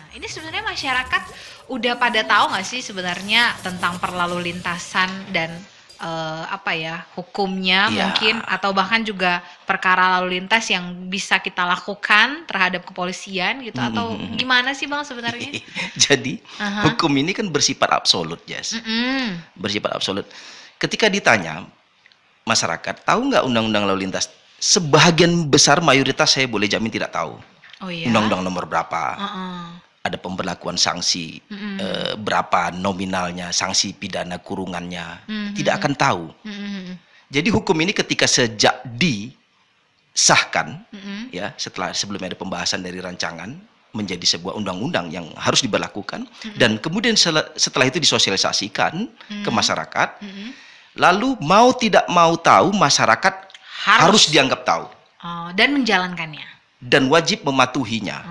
Ini sebenarnya masyarakat udah pada tahu nggak sih sebenarnya tentang perlalu lintasan dan apa ya hukumnya Iya. mungkin atau bahkan juga perkara lalu lintas yang bisa kita lakukan terhadap kepolisian gitu atau gimana sih Bang sebenarnya? Jadi Aha. hukum ini kan bersifat absolut, Jess. Mm-mm. Bersifat absolut. Ketika ditanya masyarakat tahu nggak undang-undang lalu lintas, sebagian besar mayoritas saya boleh jamin tidak tahu. Oh ya. Undang-undang nomor berapa, Heeh. ada pemberlakuan sanksi, Mm-mm. berapa nominalnya, sanksi pidana kurungannya, tidak Mhm. akan tahu. Mhm. Jadi hukum ini ketika sejak disahkan, Mhm. ya setelah sebelumnya ada pembahasan dari rancangan menjadi sebuah undang-undang yang harus diberlakukan, Mhm. dan kemudian setelah itu disosialisasikan ke Mhm. masyarakat, Mhm. lalu mau tidak mau tahu masyarakat harus Harus. dianggap tahu Oh, dan menjalankannya. dan wajib mematuhinya.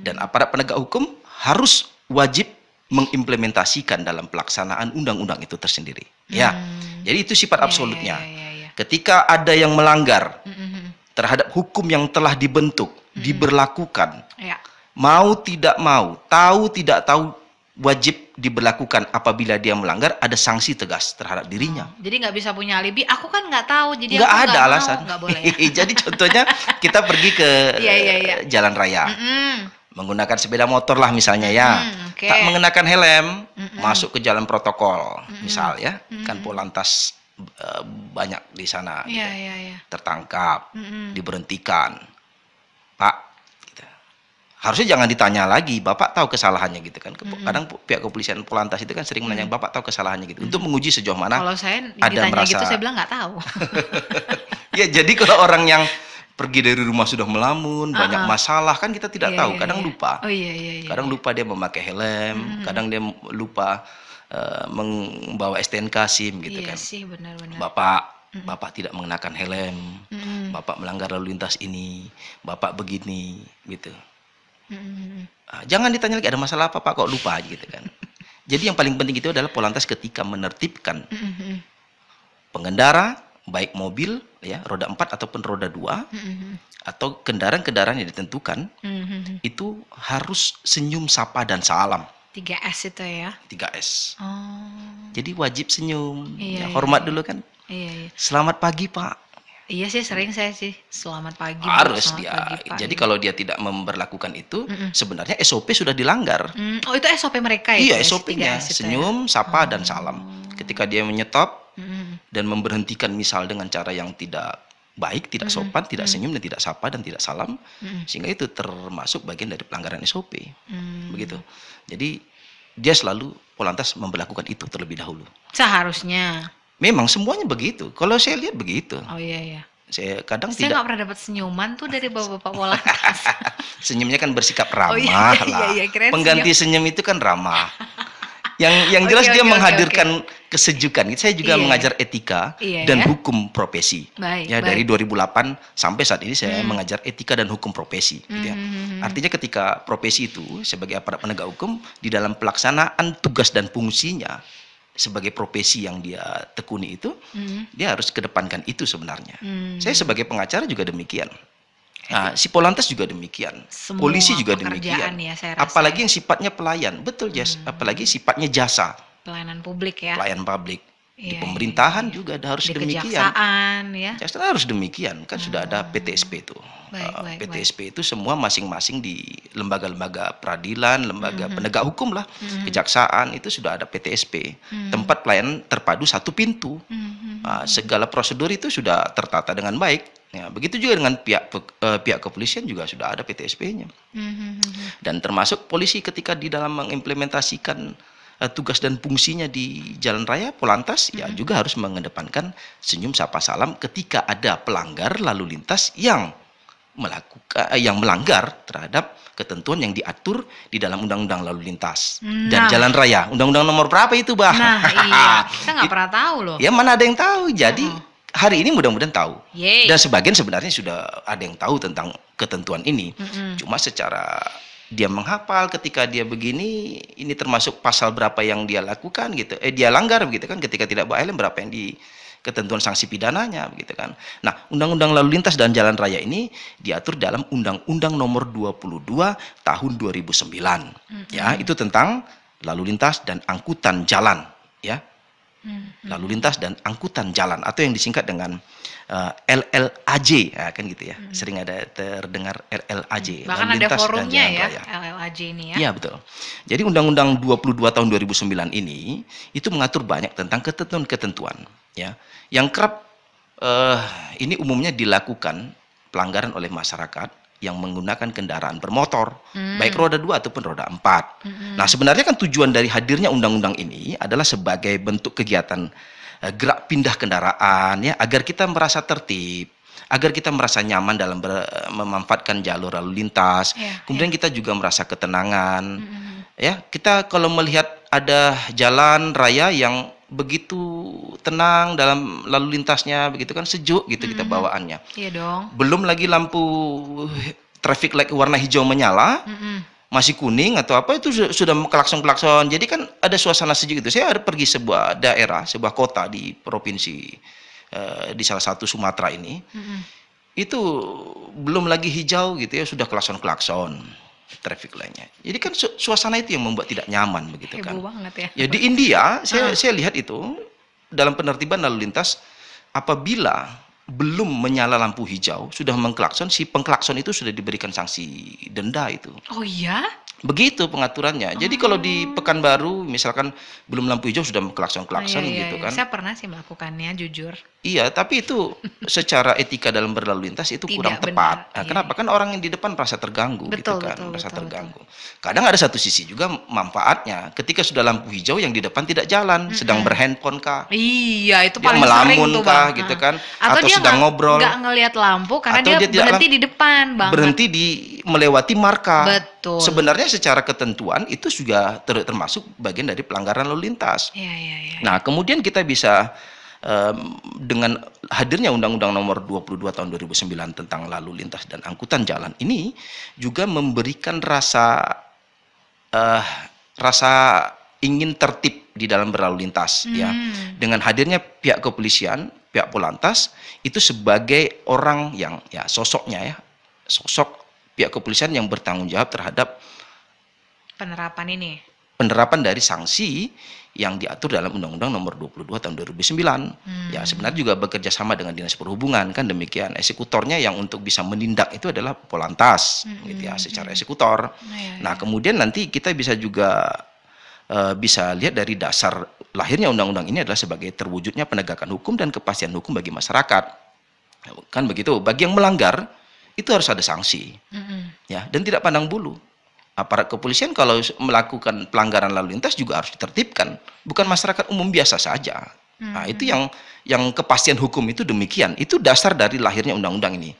Dan Hmm. aparat penegak hukum harus wajib mengimplementasikan dalam pelaksanaan undang-undang itu tersendiri. Ya, Hmm. jadi itu sifat Ya, ya, absolutnya. ya, ya, ya. Ketika ada yang melanggar Mhm. terhadap hukum yang telah dibentuk, Mhm. diberlakukan, Ya. mau tidak mau, tahu tidak tahu, wajib diberlakukan. Apabila dia melanggar, ada sanksi tegas terhadap Oh, dirinya. jadi nggak bisa punya alibi. Aku kan nggak tahu, jadi Nggak aku ada nggak mau. alasan. Nggak boleh ya. Jadi contohnya kita pergi ke Iya, iya, iya. jalan raya, Mhm. menggunakan sepeda motor lah misalnya ya, Mhm. Oke. tak mengenakan helm, Mhm. masuk ke jalan protokol, Mhm. misal ya, kan Mhm. Polantas banyak di sana, Iya, gitu. iya, iya. Tertangkap, Mhm. diberhentikan, Pak, gitu. Harusnya jangan ditanya lagi, Bapak tahu kesalahannya gitu kan. Mhm. Kadang pihak kepolisian Polantas itu kan sering menanya, Mhm. Bapak tahu kesalahannya gitu, untuk Mhm. menguji sejauh mana Kalau saya ada ditanya gitu saya merasa. bilang nggak tahu. Ya, jadi kalau orang yang pergi dari rumah sudah melamun, banyak Heeh. masalah, kan kita tidak Iya, tahu, iya, kadang iya. lupa. Oh iya, iya, iya, Kadang iya. lupa dia memakai helm, Mhm. kadang dia lupa membawa STNK SIM gitu Iya kan. sih, benar-benar. Mhm. Bapak tidak mengenakan helm, Mhm. Bapak melanggar lalu lintas ini, Bapak begini, gitu. Mhm. Jangan ditanya lagi ada masalah apa Pak, kok lupa gitu kan. Jadi yang paling penting itu adalah Polantas ketika menertibkan Mhm. Mhm. pengendara, baik mobil ya roda 4 ataupun roda 2, Mhm. atau kendaraan-kendaraan yang ditentukan, Mhm. itu harus senyum, sapa, dan salam. 3S itu ya? 3S. Oh. Jadi wajib senyum, Iya, ya iya, hormat iya. dulu kan. Iya, iya. Selamat pagi Pak. Iya sih sering saya sih, "Selamat pagi Bu, Harus selamat dia. pagi Pak," Jadi gitu. kalau dia tidak memberlakukan itu, Mhm. sebenarnya SOP sudah dilanggar. Oh itu SOP mereka itu Iya, ya, si SOP-nya 3S itu ya? senyum, sapa, dan salam. Oh. Ketika dia menyetop Mhm. dan memberhentikan misal dengan cara yang tidak baik, tidak Mhm. sopan, tidak Mhm. senyum dan tidak sapa dan tidak salam, Mhm. sehingga itu termasuk bagian dari pelanggaran SOP. Begitu. Mmm. Jadi dia selalu Polantas memberlakukan itu terlebih dahulu. Seharusnya. Memang semuanya begitu. Kalau saya lihat begitu. Oh iya, iya. Saya kadang Saya tidak. nggak pernah dapat senyuman tuh dari bapak-bapak Polantas. Senyumnya kan bersikap Oh iya, ramah iya, iya, lah. iya, kirain Pengganti senyum. senyum itu kan ramah. Yang Oke, jelas dia oke, oke, oke. menghadirkan kesejukan. Saya juga Iya, iya. mengajar etika Iya dan ya? hukum profesi. Baik, Ya, dari baik. 2008 sampai saat ini saya Mhm. mengajar etika dan hukum profesi, gitu ya. Mhm. Artinya ketika profesi itu sebagai aparat penegak hukum di dalam pelaksanaan tugas dan fungsinya sebagai profesi yang dia tekuni itu, Mhm. dia harus kedepankan itu sebenarnya. Saya Mmm. sebagai pengacara juga demikian. Itu Nah, si Polantas juga demikian, polisi semua juga pekerjaan demikian. ya saya rasa ya? Apalagi yang sifatnya pelayan, betul Jess. Apalagi Mmm. sifatnya jasa, Pelayanan publik ya? pelayan publik. Di Iya, iya, iya, pemerintahan iya. juga harus Di demikian. kejaksaan ya? Jasa harus demikian, kan sudah ada Oh. PTSP itu. Baik, baik, baik. PTSP itu semua masing-masing di lembaga-lembaga peradilan, lembaga Mhm. penegak hukum lah, Mhm. kejaksaan itu sudah ada PTSP, Mmm. tempat pelayanan terpadu satu pintu. Mhm. Segala prosedur itu sudah tertata dengan baik. Ya, begitu juga dengan pihak kepolisian juga sudah ada PTSP-nya. Mhm. Dan termasuk polisi ketika di dalam mengimplementasikan tugas dan fungsinya di jalan raya, Polantas ya Mhm. juga harus mengedepankan senyum, sapa, salam ketika ada pelanggar lalu lintas yang melanggar terhadap ketentuan yang diatur di dalam undang-undang lalu lintas dan Nah. jalan raya. Undang-undang nomor berapa itu, Bah? Nah iya, kita nggak pernah tahu loh. Ya, mana ada yang tahu. Jadi Heeh. hari ini mudah-mudahan tahu. Yeay. Dan sebagian sebenarnya sudah ada yang tahu tentang ketentuan ini. Mhm. Cuma secara dia menghafal ketika dia begini, ini termasuk pasal berapa yang dia lakukan gitu. Dia langgar begitu kan, ketika tidak bawa helm berapa yang ketentuan sanksi pidananya, begitu kan. Nah, Undang-Undang Lalu Lintas dan Jalan Raya ini diatur dalam Undang-Undang Nomor 22 Tahun 2009. Ya, itu tentang lalu lintas dan angkutan jalan, ya. Lalu lintas dan angkutan jalan atau yang disingkat dengan LLAJ, ya, kan gitu ya. Sering ada terdengar LLAJ. Bahkan Lalu ada lintas dan forumnya jalan ya, raya. LLAJ ini ya. Iya, betul. Jadi Undang-Undang 22 tahun 2009 ini itu mengatur banyak tentang ketentuan-ketentuan, ya, yang kerap ini umumnya dilakukan pelanggaran oleh masyarakat yang menggunakan kendaraan bermotor, baik roda 2 ataupun roda 4. Nah, sebenarnya kan tujuan dari hadirnya undang-undang ini adalah sebagai bentuk kegiatan gerak pindah kendaraan, ya, agar kita merasa tertib, agar kita merasa nyaman dalam memanfaatkan jalur lalu lintas. Kemudian kita juga merasa ketenangan. Ya, kita kalau melihat ada jalan raya yang begitu tenang dalam lalu lintasnya, begitu kan, sejuk gitu kita bawaannya. Iya dong. Belum lagi lampu traffic light warna hijau menyala, masih kuning atau apa, itu sudah klakson-klakson. Jadi kan ada suasana sejuk itu. Saya ada pergi sebuah daerah, sebuah kota di provinsi di salah satu Sumatera ini. Itu belum lagi hijau gitu ya, sudah klakson-klakson traffic lainnya. Jadi kan suasana itu yang membuat tidak nyaman, begitu kan. Heboh banget ya. Ya, di India saya lihat itu dalam penertiban lalu lintas, apabila belum menyala lampu hijau sudah mengklakson, si pengklakson itu sudah diberikan sanksi denda itu. Oh iya? Begitu pengaturannya. Jadi kalau di Pekanbaru misalkan belum lampu hijau sudah klakson-klakson gitu kan. Saya pernah sih melakukannya, jujur. Iya, tapi itu secara etika dalam berlalu lintas itu kurang Tidak tepat. benar, Nah, iya. kenapa? Kan orang yang di depan merasa terganggu gitu kan, merasa betul. terganggu. Kadang ada satu sisi juga manfaatnya. Ketika sudah lampu hijau yang di depan tidak jalan, sedang berhandphone kah? Iya, itu Dia paling sering melamun tuh, kah, Bang. gitu kan? Atau dia sedang ngobrol. nggak ngelihat lampu karena Atau dia dia tidak berhenti di depan, Bang. Berhenti di melewati marka. Betul. Sebenarnya secara ketentuan itu juga termasuk bagian dari pelanggaran lalu lintas. Iya. Nah, kemudian kita bisa dengan hadirnya Undang-Undang Nomor 22 Tahun 2009 tentang lalu lintas dan angkutan jalan ini juga memberikan rasa ingin tertib di dalam berlalu lintas, ya. Dengan hadirnya pihak kepolisian, pihak Polantas itu sebagai orang yang, ya, sosoknya, ya, sosok pihak kepolisian yang bertanggung jawab terhadap penerapan dari sanksi yang diatur dalam Undang-Undang Nomor 22 Tahun 2009. Ya, sebenarnya juga bekerja sama dengan Dinas Perhubungan, kan demikian. Eksekutornya yang untuk bisa menindak itu adalah Polantas, gitu ya, secara eksekutor. Nah, kemudian nanti kita bisa juga bisa lihat dari dasar lahirnya undang-undang ini adalah sebagai terwujudnya penegakan hukum dan kepastian hukum bagi masyarakat. Kan begitu. Bagi yang melanggar itu harus ada sanksi, ya, dan tidak pandang bulu. Aparat kepolisian kalau melakukan pelanggaran lalu lintas juga harus ditertibkan, bukan masyarakat umum biasa saja. Nah, itu yang kepastian hukum itu demikian. Itu dasar dari lahirnya undang-undang ini,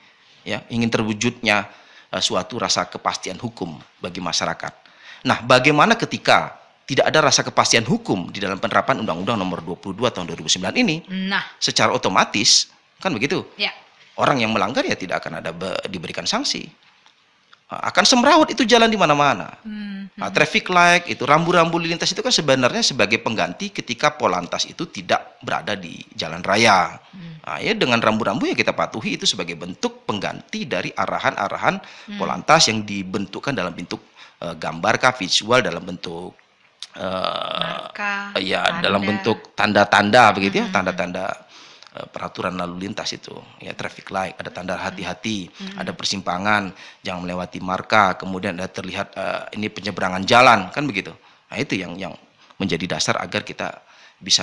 ya, ingin terwujudnya suatu rasa kepastian hukum bagi masyarakat. Nah, bagaimana ketika tidak ada rasa kepastian hukum di dalam penerapan Undang-Undang Nomor 22 Tahun 2009 ini? Nah, secara otomatis kan begitu. ya. Orang yang melanggar ya tidak akan ada diberikan sanksi. Akan semrawut itu jalan di mana-mana. Nah, traffic light itu, rambu-rambu lintas itu kan sebenarnya sebagai pengganti ketika Polantas itu tidak berada di jalan raya. Nah, ya, dengan rambu-rambu yang kita patuhi itu sebagai bentuk pengganti dari arahan-arahan Polantas yang dibentukkan dalam bentuk gambar kah, visual, dalam bentuk Marka, ya, tanda. dalam bentuk tanda-tanda begitu ya, tanda-tanda peraturan lalu lintas itu, ya, traffic light, ada tanda hati-hati, ada persimpangan, jangan melewati marka, kemudian ada terlihat ini penyeberangan jalan, kan begitu. Nah, itu yang menjadi dasar agar kita bisa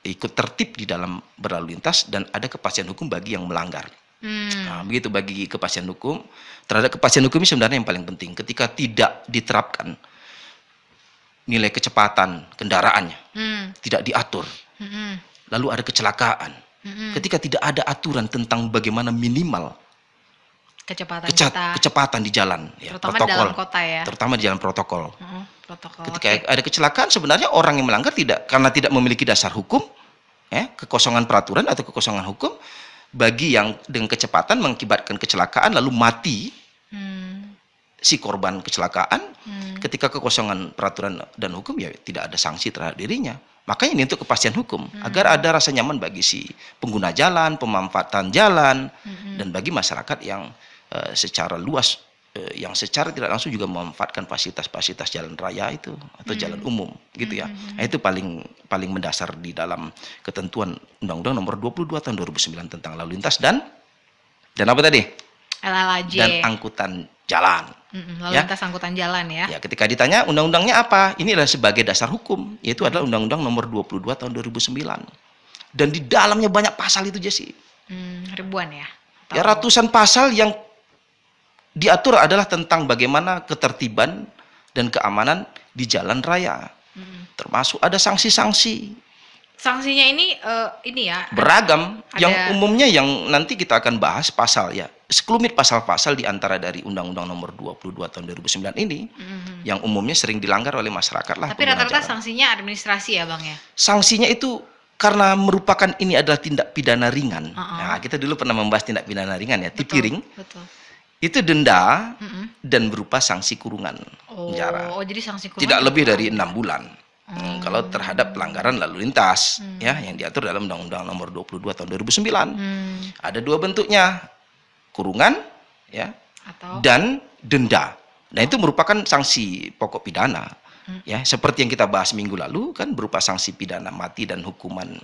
ikut tertib di dalam berlalu lintas dan ada kepastian hukum bagi yang melanggar. Nah, begitu bagi kepastian hukum. Terhadap kepastian hukum ini sebenarnya yang paling penting. Ketika tidak diterapkan nilai kecepatan kendaraannya, tidak diatur, lalu ada kecelakaan. Ketika tidak ada aturan tentang bagaimana minimal kecepatan di jalan, ya, terutama protokol, di dalam kota, ya. Terutama di jalan protokol. Protokol. Ketika ada kecelakaan, sebenarnya orang yang melanggar karena tidak memiliki dasar hukum, ya, kekosongan peraturan atau kekosongan hukum, bagi yang dengan kecepatan mengakibatkan kecelakaan lalu mati si korban kecelakaan, ketika kekosongan peraturan dan hukum, ya tidak ada sanksi terhadap dirinya. Makanya ini untuk kepastian hukum, agar ada rasa nyaman bagi si pengguna jalan, pemanfaatan jalan, dan bagi masyarakat yang secara luas, yang secara tidak langsung juga memanfaatkan fasilitas-fasilitas jalan raya itu atau jalan umum gitu ya. Nah, itu paling mendasar di dalam ketentuan Undang-Undang Nomor 22 Tahun 2009 tentang lalu lintas dan apa tadi? LLAJ. Dan angkutan jalan. Lalu lintas angkutan jalan ya. Ya, ketika ditanya undang-undangnya apa? Ini adalah sebagai dasar hukum, yaitu adalah Undang-Undang Nomor 22 Tahun 2009. Dan di dalamnya banyak pasal itu, Jesse. Ribuan ya? Ya, ratusan pasal yang diatur adalah tentang bagaimana ketertiban dan keamanan di jalan raya. Termasuk ada sanksi-sanksi. Sanksinya ini ya beragam. Yang umumnya yang nanti kita akan bahas pasal ya. Sekelumit pasal-pasal di antara dari Undang-Undang Nomor 22 Tahun 2009 ini yang umumnya sering dilanggar oleh masyarakat lah. Tapi rata-rata sanksinya administrasi ya, Bang ya? Sanksinya itu karena merupakan ini adalah tindak pidana ringan. Nah, kita dulu pernah membahas tindak pidana ringan ya, tipiring. Betul. Itu denda dan berupa sanksi kurungan penjara. Oh, jadi sanksi kurungan tidak lebih dari 6 bulan. Kalau terhadap pelanggaran lalu lintas ya yang diatur dalam Undang-Undang Nomor 22 Tahun 2009. Ada dua bentuknya, kurungan ya dan denda. Nah, itu merupakan sanksi pokok pidana. Ya, seperti yang kita bahas minggu lalu kan berupa sanksi pidana mati dan hukuman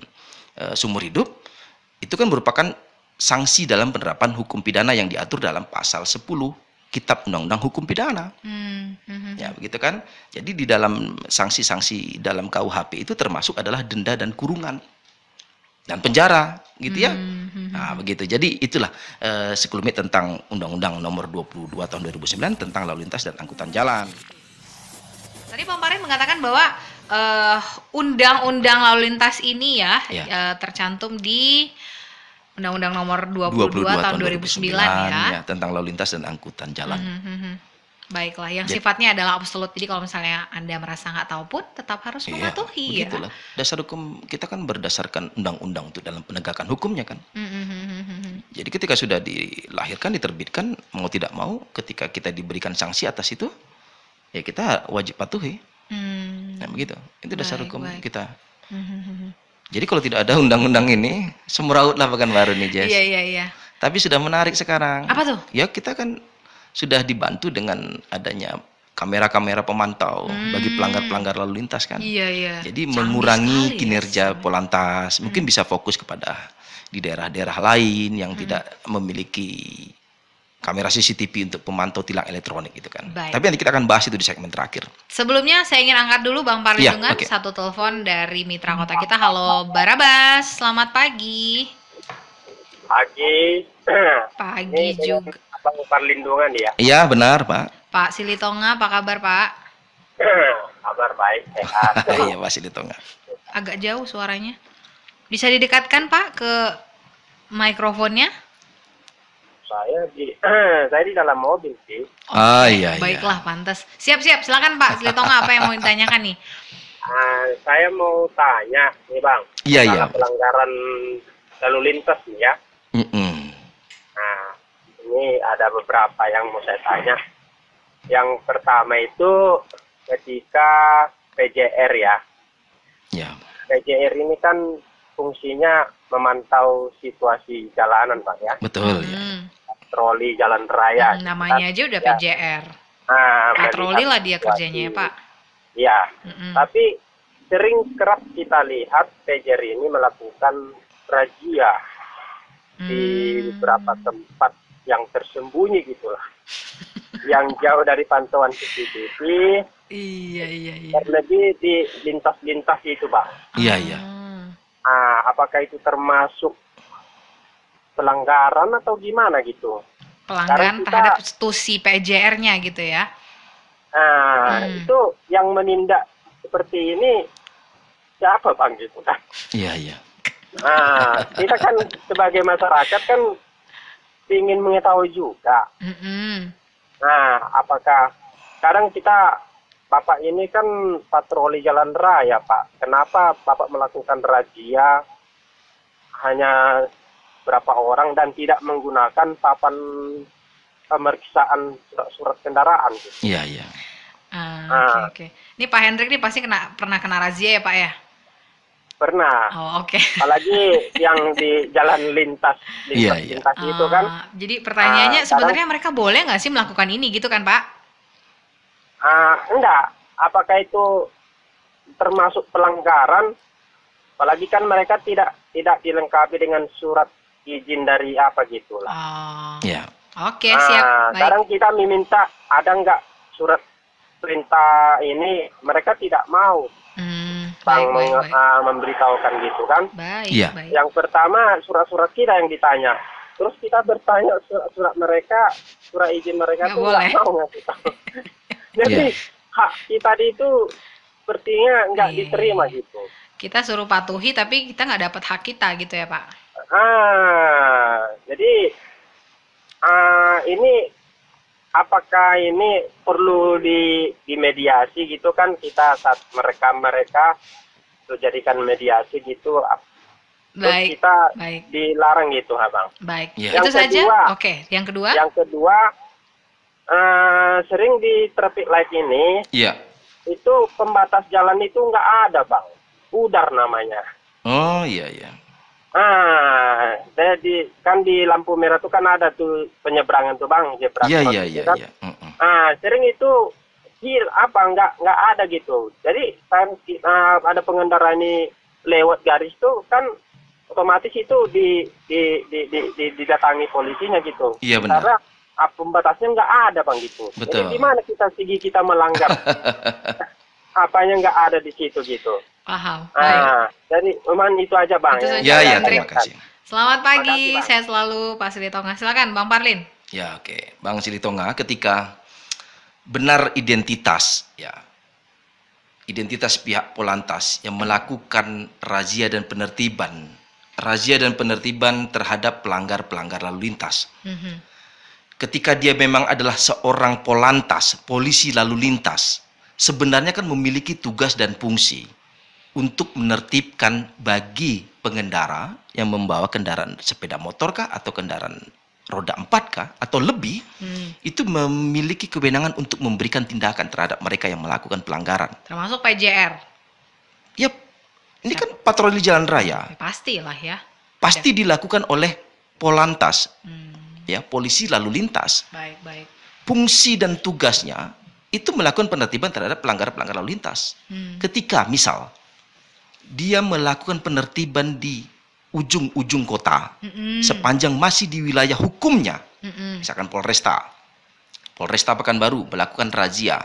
seumur hidup. Itu kan merupakan sanksi dalam penerapan hukum pidana yang diatur dalam pasal 10 Kitab Undang-Undang Hukum Pidana. Ya, begitu kan? Jadi di dalam sanksi-sanksi dalam KUHP itu termasuk adalah denda dan kurungan dan penjara, gitu ya. Nah, begitu. Jadi itulah sekelumit tentang Undang-Undang Nomor 22 Tahun 2009 tentang lalu lintas dan angkutan jalan. Tadi Bang Pari mengatakan bahwa undang-undang lalu lintas ini tercantum di Undang-Undang Nomor 22 Tahun 2009 ya, tentang lalu lintas dan angkutan jalan. Baiklah, yang sifatnya adalah absolut. Jadi kalau misalnya Anda merasa nggak tahu pun tetap harus mematuhi ya. Begitulah. Dasar hukum kita kan berdasarkan undang-undang untuk dalam penegakan hukumnya kan. Jadi ketika sudah dilahirkan, diterbitkan, mau tidak mau, ketika kita diberikan sanksi atas itu, ya kita wajib patuhi. Nah, begitu. Itu dasar hukum kita. Jadi kalau tidak ada undang-undang ini, semeraut lah Pekanbaru nih, Jess. Iya. Tapi sudah menarik sekarang. Apa tuh? Ya, kita kan sudah dibantu dengan adanya kamera-kamera pemantau bagi pelanggar-pelanggar lalu lintas kan. Iya. Jadi mengurangi kinerja Polantas, mungkin bisa fokus kepada di daerah-daerah lain yang tidak memiliki kamera CCTV untuk pemantau tilang elektronik gitu kan. Tapi nanti kita akan bahas itu di segmen terakhir. Sebelumnya saya ingin angkat dulu Bang Parlindungan satu telepon dari mitra kota kita. Halo Barabas, selamat pagi. Pagi juga. Bang Parlindungan ya? Iya benar Pak. Pak Silitonga, apa kabar Pak? Kabar baik, sehat. Iya Pak Silitonga. Agak jauh suaranya. Bisa didekatkan Pak ke mikrofonnya? Saya di dalam mobil sih. Iya. Baiklah, pantas. Siap. Silakan Pak Silitonga, apa yang mau ditanyakan nih? Saya mau tanya nih Bang. Iya. Pelanggaran lalu lintas nih ya. Nah, ini ada beberapa yang mau saya tanya. Yang pertama itu ketika PJR ya. Ya. PJR ini kan fungsinya memantau situasi jalanan Bang ya. Betul ya. Patroli jalan raya. Namanya aja udah PJR. Patroli lah dia kerjanya ya Pak. Iya. Tapi sering kerap kita lihat PJR ini melakukan razia di beberapa tempat yang tersembunyi gitulah. Yang jauh dari pantauan CCTV. Iya. Terlebih di lintas-lintas itu, Pak. Iya. Apakah itu termasuk pelanggaran atau gimana gitu? Pelanggaran terhadap institusi PJR-nya gitu ya? Itu yang menindak seperti ini siapa Bang gitu kan? Iya. Kita kan sebagai masyarakat kan ingin mengetahui juga. Apakah kadang kita, Bapak ini kan patroli jalan raya Pak, kenapa Bapak melakukan razia hanya berapa orang dan tidak menggunakan papan pemeriksaan surat kendaraan? Gitu? Iya. Oke. Ini Pak Hendrik nih pasti pernah kena razia ya Pak ya? Pernah. Oh, oke. Apalagi yang di jalan lintas Iya, iya. lintas itu kan. Jadi pertanyaannya kadang sebenarnya mereka boleh nggak sih melakukan ini gitu kan, Pak? enggak. Apakah itu termasuk pelanggaran? Apalagi kan mereka tidak dilengkapi dengan surat izin dari apa gitulah. Oh, Ya. oke, siap. Baik. Sekarang kita meminta ada nggak surat perintah ini, mereka tidak mau Baik, baik, baik. memberitahukan gitu kan. Baik, Iya. baik. Yang pertama surat-surat kita yang ditanya. Terus kita bertanya surat-surat mereka, surat izin mereka Nggak tuh boleh. nggak mau ngasih tahu. Jadi Iya. hak kita itu sepertinya nggak Iya, diterima iya. gitu. Kita suruh patuhi tapi kita nggak dapat hak kita gitu ya, Pak? Jadi ini apakah ini perlu dimediasi gitu kan, kita saat mereka itu jadikan mediasi gitu, terus Baik, kita baik, dilarang gitu, Abang. baik. Iya. Itu Yang saja? kedua. Oke, yang kedua? Yang kedua, sering di traffic light ini Iya. itu pembatas jalan itu nggak ada, Bang. Pudar namanya. Oh, iya, iya. Jadi kan di lampu merah tuh kan ada tuh penyeberangan tuh, Bang, zebra Iya, cross iya, gitu iya, kan. iya. Sering itu nggak ada gitu. Jadi kan ada pengendara ini lewat garis tuh kan otomatis itu didatangi polisinya gitu. Iya, benar. Karena pembatasnya nggak ada, Bang, gitu. Betul. Jadi gimana kita melanggar? Apanya nggak ada di situ gitu. Paham. Baik. Jadi memang itu aja, Bang. Itu yang saja, Ya, saya ya, Hendrik. terima kasih. Selamat pagi, Makasih, Bang. sehat selalu Pak Silitonga. Silakan Bang Parlin. Ya, oke. Bang Silitonga, ketika benar identitas, ya, identitas pihak Polantas yang melakukan razia dan penertiban terhadap pelanggar-pelanggar lalu lintas. Mhm. Ketika dia memang adalah seorang Polantas, polisi lalu lintas, sebenarnya kan memiliki tugas dan fungsi untuk menertibkan bagi pengendara yang membawa kendaraan sepeda motor kah atau kendaraan roda 4 kah atau lebih, itu memiliki kewenangan untuk memberikan tindakan terhadap mereka yang melakukan pelanggaran. Termasuk PJR. Yap, ini kan patroli jalan raya, Ya, pastilah ya. pasti dilakukan oleh Polantas, Hmm, ya, polisi lalu lintas. baik, baik. Fungsi dan tugasnya itu melakukan penertiban terhadap pelanggar-pelanggar lalu lintas. Ketika misal dia melakukan penertiban di ujung-ujung kota, sepanjang masih di wilayah hukumnya, misalkan Polresta Pekanbaru melakukan razia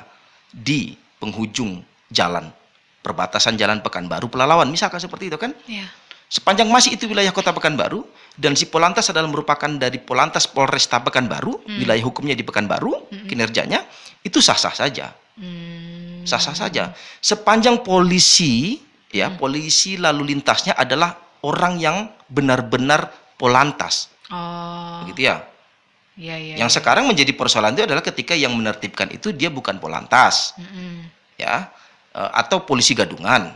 di penghujung jalan, perbatasan jalan Pekanbaru Pelalawan, misalkan seperti itu kan, Ya. sepanjang masih itu wilayah kota Pekanbaru, dan si Polantas adalah merupakan dari Polantas Polresta Pekanbaru, wilayah hukumnya di Pekanbaru, kinerjanya itu sah-sah saja. Sah-sah saja. Sepanjang polisi, ya, polisi lalu lintasnya adalah orang yang benar-benar Polantas. Oh, Begitu ya. iya, iya. Yang sekarang menjadi persoalan itu adalah ketika yang menertibkan itu dia bukan Polantas, ya, atau polisi gadungan.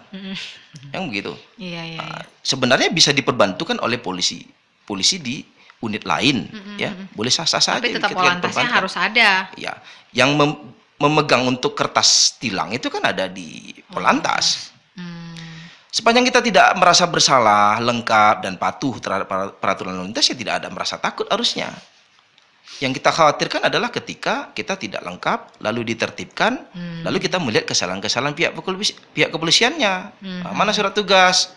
Yang begitu. Iya, iya, iya. Sebenarnya bisa diperbantukan oleh polisi di unit lain, ya, boleh sah-sah saja. Tapi tetap ketika Polantasnya diperbantukan. harus ada. Ya, yang memegang untuk kertas tilang itu kan ada di Polantas. Sepanjang kita tidak merasa bersalah, lengkap dan patuh terhadap peraturan lalu lintas, ya tidak ada merasa takut harusnya. Yang kita khawatirkan adalah ketika kita tidak lengkap, lalu ditertibkan, lalu kita melihat kesalahan-kesalahan pihak kepolisiannya. Mana surat tugas?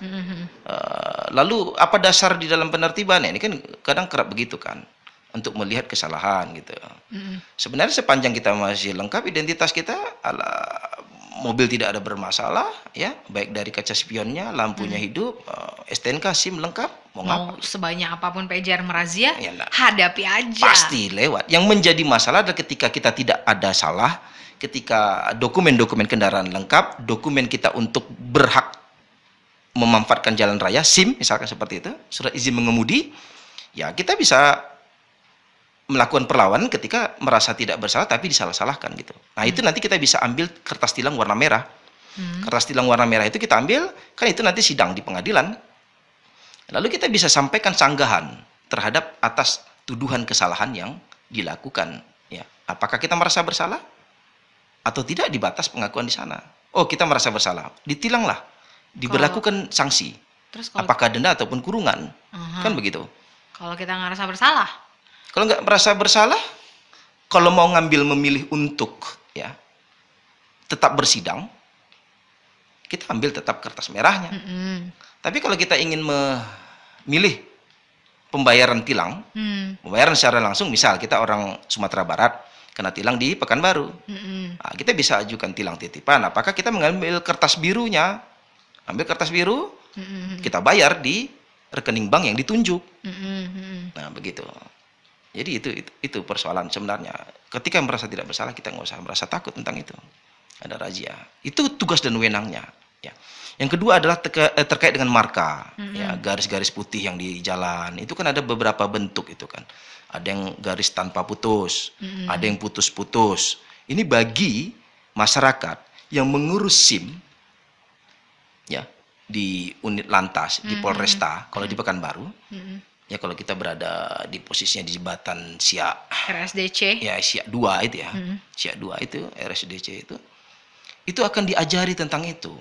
Lalu apa dasar di dalam penertiban? Ini kan kadang kerap begitu kan, untuk melihat kesalahan gitu. Sebenarnya sepanjang kita masih lengkap identitas kita, mobil tidak ada bermasalah, ya, baik dari kaca spionnya, lampunya hidup, STNK, SIM lengkap, mau ngapa? Sebanyak apapun PJR merazia, Ya, nah, hadapi aja. pasti lewat. Yang menjadi masalah adalah ketika kita tidak ada salah, ketika dokumen-dokumen kendaraan lengkap, dokumen kita untuk berhak memanfaatkan jalan raya, SIM misalkan seperti itu, surat izin mengemudi, ya kita bisa melakukan perlawanan ketika merasa tidak bersalah tapi disalah-salahkan gitu. Nah, itu nanti kita bisa ambil kertas tilang warna merah. Kertas tilang warna merah itu kita ambil, kan itu nanti sidang di pengadilan. Lalu kita bisa sampaikan sanggahan terhadap atas tuduhan kesalahan yang dilakukan, ya. Apakah kita merasa bersalah atau tidak, di batas pengakuan di sana. Oh, kita merasa bersalah, ditilanglah. diberlakukan sanksi. Terus kalau Apakah denda ataupun kurungan. Kan begitu. kalau kita ngerasa bersalah, Kalau nggak merasa bersalah, kalau mau memilih untuk ya tetap bersidang, kita ambil tetap kertas merahnya. Tapi kalau kita ingin memilih pembayaran tilang, pembayaran secara langsung, misal kita orang Sumatera Barat kena tilang di Pekanbaru, nah, kita bisa ajukan tilang titipan. Apakah kita mengambil kertas birunya, ambil kertas biru, kita bayar di rekening bank yang ditunjuk. Nah begitu. Jadi itu persoalan sebenarnya. Ketika merasa tidak bersalah, kita nggak usah merasa takut tentang itu. Ada razia. Itu tugas dan wewenangnya. Ya. Yang kedua adalah terkait dengan marka, ya, garis-garis putih yang di jalan. Itu kan ada beberapa bentuk itu kan. Ada yang garis tanpa putus, ada yang putus-putus. Ini bagi masyarakat yang mengurus SIM, ya, di unit lantas di Polresta, kalau di Pekanbaru. Ya kalau kita berada di posisinya di jembatan Siak RSDC. ya Siak 2 itu ya. Siak 2 itu RSDC itu akan diajari tentang itu.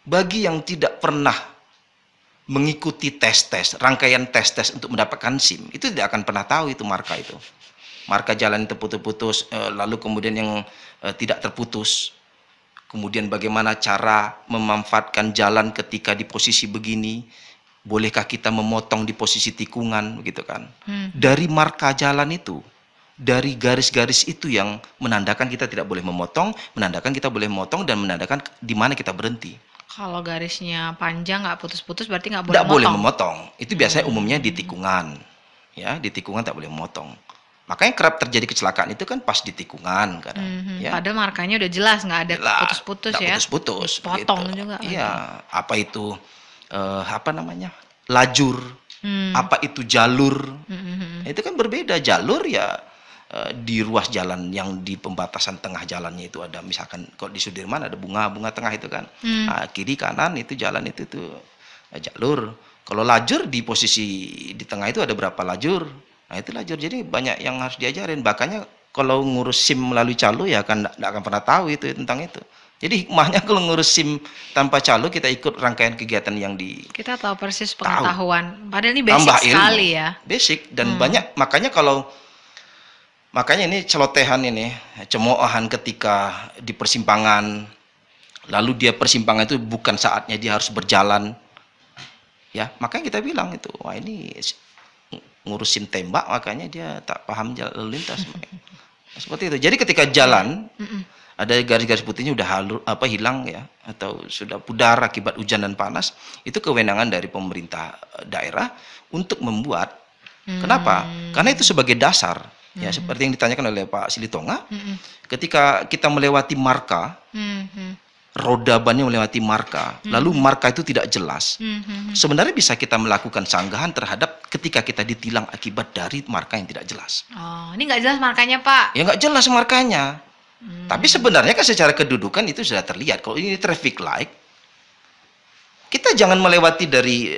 Bagi yang tidak pernah mengikuti tes-tes, rangkaian tes-tes untuk mendapatkan SIM, itu tidak akan pernah tahu itu marka itu. Marka jalan terputus-putus, lalu kemudian yang tidak terputus. Kemudian bagaimana cara memanfaatkan jalan ketika di posisi begini. Bolehkah kita memotong di posisi tikungan, begitu kan? Dari marka jalan itu, dari garis-garis itu yang menandakan kita tidak boleh memotong, menandakan kita boleh memotong, dan menandakan di mana kita berhenti. Kalau garisnya panjang nggak putus-putus berarti nggak boleh Tidak boleh motong. memotong. Itu biasanya umumnya di tikungan, ya di tikungan tak boleh memotong. Makanya kerap terjadi kecelakaan itu kan pas di tikungan, kadang. Ya. Padahal markanya udah jelas nggak ada Jelas, putus-putus tak ya. putus-putus, Potong begitu. juga. Iya, apa itu apa namanya? Lajur, apa itu jalur. Itu kan berbeda. Jalur ya di ruas jalan yang di pembatasan tengah jalannya itu ada, misalkan kalau di Sudirman ada bunga tengah itu kan. Nah, kiri kanan itu jalan itu tuh jalur. Kalau lajur di posisi di tengah itu ada berapa lajur. Nah, itu lajur. Jadi banyak yang harus diajarin. Makanya kalau ngurus SIM melalui calo ya kan nggak akan pernah tahu itu tentang itu. Jadi hikmahnya kalau ngurus SIM tanpa calo, kita ikut rangkaian kegiatan yang kita tahu persis pengetahuan. Padahal ini basic tambah ilmu, sekali ya. Basic dan banyak, makanya ini celotehan ini, cemoohan ketika di persimpangan, lalu dia persimpangan itu bukan saatnya dia harus berjalan. Ya, makanya kita bilang itu, wah ini ngurusin tembak, makanya dia tak paham jalan lalu lintas. Seperti itu. Jadi ketika jalan ada garis-garis putihnya udah hilang ya, atau sudah pudar akibat hujan dan panas, itu kewenangan dari pemerintah daerah untuk membuat. Kenapa? Karena itu sebagai dasar, ya seperti yang ditanyakan oleh Pak Silitonga, ketika kita melewati marka, roda bannya melewati marka, lalu marka itu tidak jelas, sebenarnya bisa kita melakukan sanggahan terhadap ketika kita ditilang akibat dari marka yang tidak jelas. Oh, ini nggak jelas markanya Pak? Ya nggak jelas markanya. Tapi sebenarnya kan secara kedudukan itu sudah terlihat. Kalau ini traffic light, kita jangan melewati dari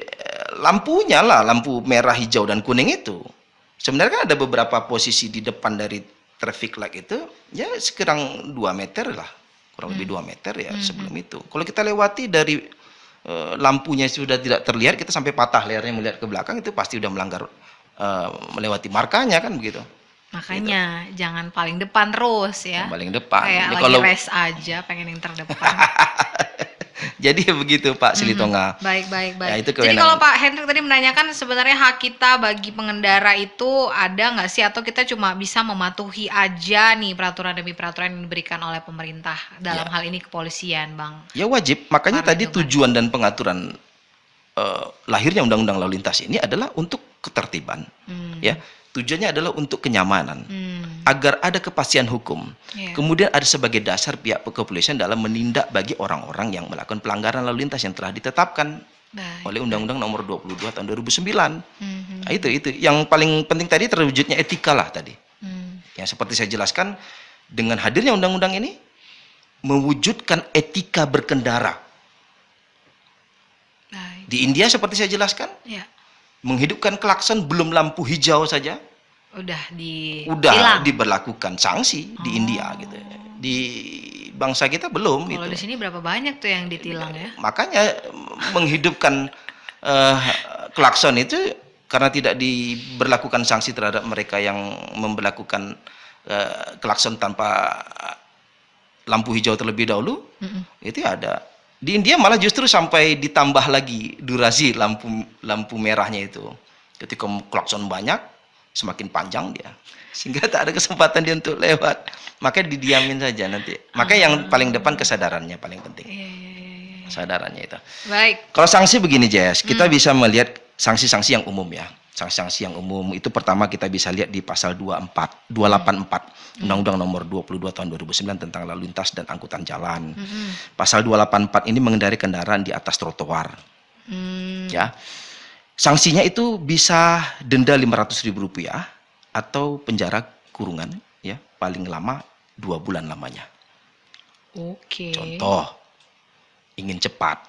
lampunya lah, lampu merah, hijau, dan kuning itu. Sebenarnya kan ada beberapa posisi di depan dari traffic light itu, ya sekarang 2 meter lah, kurang lebih 2 meter ya sebelum itu. Kalau kita lewati dari lampunya sudah tidak terlihat, kita sampai patah lehernya melihat ke belakang, itu pasti udah melanggar, melewati markanya kan begitu. Makanya jangan paling depan terus ya. Paling depan. Kayak Jadi lagi kalau race aja pengen yang terdepan. jadi begitu Pak Silitonga. Baik. Ya, itu Jadi kewenangan. kalau Pak Hendrik tadi menanyakan sebenarnya hak kita bagi pengendara itu ada nggak sih, atau kita cuma bisa mematuhi aja nih peraturan demi peraturan yang diberikan oleh pemerintah dalam hal ini kepolisian, Bang? Ya wajib. Makanya tadi Perlindungan. tujuan dan pengaturan lahirnya Undang-Undang Lalu Lintas ini adalah untuk ketertiban. Ya. Tujuannya adalah untuk kenyamanan, agar ada kepastian hukum. Iya. Kemudian ada sebagai dasar pihak kepolisian dalam menindak bagi orang-orang yang melakukan pelanggaran lalu lintas yang telah ditetapkan oleh Undang-Undang Nomor 22 Tahun 2009. Nah, itu yang paling penting tadi, terwujudnya etika lah tadi. Yang seperti saya jelaskan, dengan hadirnya undang-undang ini mewujudkan etika berkendara. Baik. Di India seperti saya jelaskan, Ya. menghidupkan klakson belum lampu hijau saja Udah udah ditilang. diberlakukan sanksi di India gitu. Di bangsa kita belum Kalau di itu. sini berapa banyak tuh yang ditilang ya? Makanya menghidupkan klakson itu karena tidak diberlakukan sanksi terhadap mereka yang memberlakukan klakson tanpa lampu hijau terlebih dahulu, itu ada. Di India malah justru sampai ditambah lagi durasi lampu merahnya itu. Ketika klakson banyak, semakin panjang dia. Sehingga tak ada kesempatan dia untuk lewat. Makanya didiamin saja nanti. Makanya yang paling depan kesadarannya paling penting. Kesadarannya itu. Baik. Kalau sanksi begini, Jess, kita bisa melihat sanksi-sanksi yang umum ya. Sanksi-sanksi yang umum itu pertama kita bisa lihat di pasal 284 Undang-Undang Nomor 22 Tahun 2009 tentang lalu lintas dan angkutan jalan. Pasal 284 ini mengendarai kendaraan di atas trotoar. Ya. Sanksinya itu bisa denda Rp500.000 atau penjara kurungan ya, paling lama 2 bulan lamanya. Oke. Contoh, ingin cepat,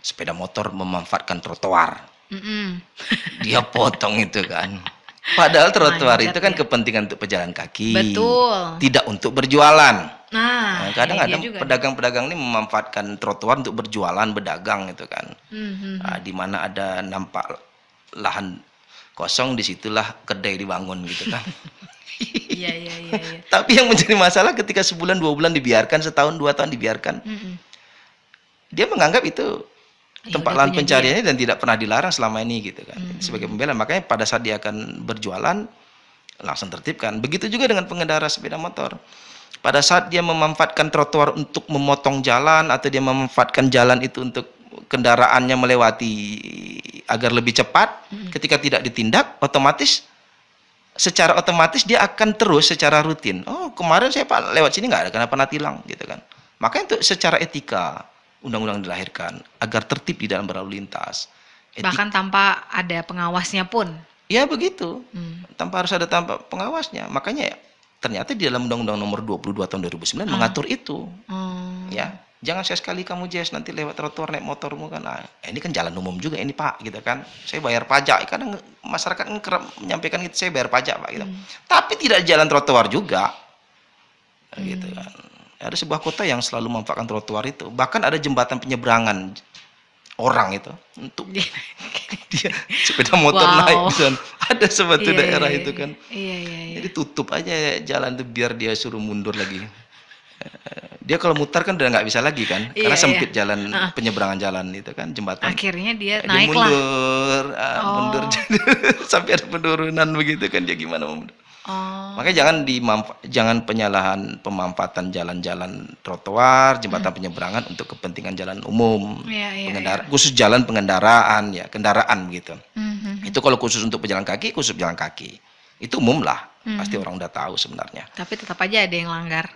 sepeda motor memanfaatkan trotoar, dia potong itu kan. Padahal trotoar Manjat itu kan ya. kepentingan untuk pejalan kaki, Betul. tidak untuk berjualan. Nah, Kadang-kadang iya juga. pedagang-pedagang ini memanfaatkan trotoar untuk berjualan, berdagang itu kan. Di mana ada nampak lahan kosong, disitulah kedai dibangun gitu kan. Iya. Tapi yang menjadi masalah ketika sebulan 2 bulan dibiarkan, setahun 2 tahun dibiarkan, dia menganggap itu Ya tempat udah lahan punya pencariannya dan tidak pernah dilarang selama ini gitu kan. Sebagai pembela, makanya pada saat dia akan berjualan langsung tertibkan. Begitu juga dengan pengendara sepeda motor. Pada saat dia memanfaatkan trotoar untuk memotong jalan atau dia memanfaatkan jalan itu untuk kendaraannya melewati agar lebih cepat, ketika tidak ditindak, secara otomatis dia akan terus secara rutin. Oh, kemarin saya Pak lewat sini nggak ada kenapa tilang gitu kan. Makanya untuk secara etika undang-undang dilahirkan agar tertib di dalam berlalu lintas. Bahkan tanpa ada pengawasnya pun. Ya begitu. Tanpa harus ada pengawasnya. Makanya ternyata di dalam Undang-Undang Nomor 22 Tahun 2009 mengatur itu. Ya, jangan sekali kamu Jess nanti lewat trotoar naik motormu kan. Ini kan jalan umum juga ini Pak gitu kan. Saya bayar pajak. Kadang masyarakat kerap menyampaikan gitu, saya bayar pajak Pak gitu. Tapi tidak jalan trotoar juga. Gitu kan. Ada sebuah kota yang selalu memanfaatkan trotoar itu. Bahkan ada jembatan penyeberangan orang itu untuk dia sepeda motor naik dan ada suatu daerah itu kan. Jadi tutup aja jalan itu biar dia suruh mundur lagi. Dia kalau mutar kan udah nggak bisa lagi kan, karena sempit jalan penyeberangan jalan itu kan, jembatan. Akhirnya dia Dia naik lah. mundur sampai ada penurunan begitu kan, dia gimana mau mundur. Makanya jangan penyalahan pemanfaatan jalan-jalan trotoar, jembatan penyeberangan untuk kepentingan jalan umum, khusus jalan pengendaraan ya, kendaraan gitu. Itu kalau khusus untuk pejalan kaki, khusus pejalan kaki. Itu umum lah, pasti orang udah tahu sebenarnya. Tapi tetap aja ada yang langgar.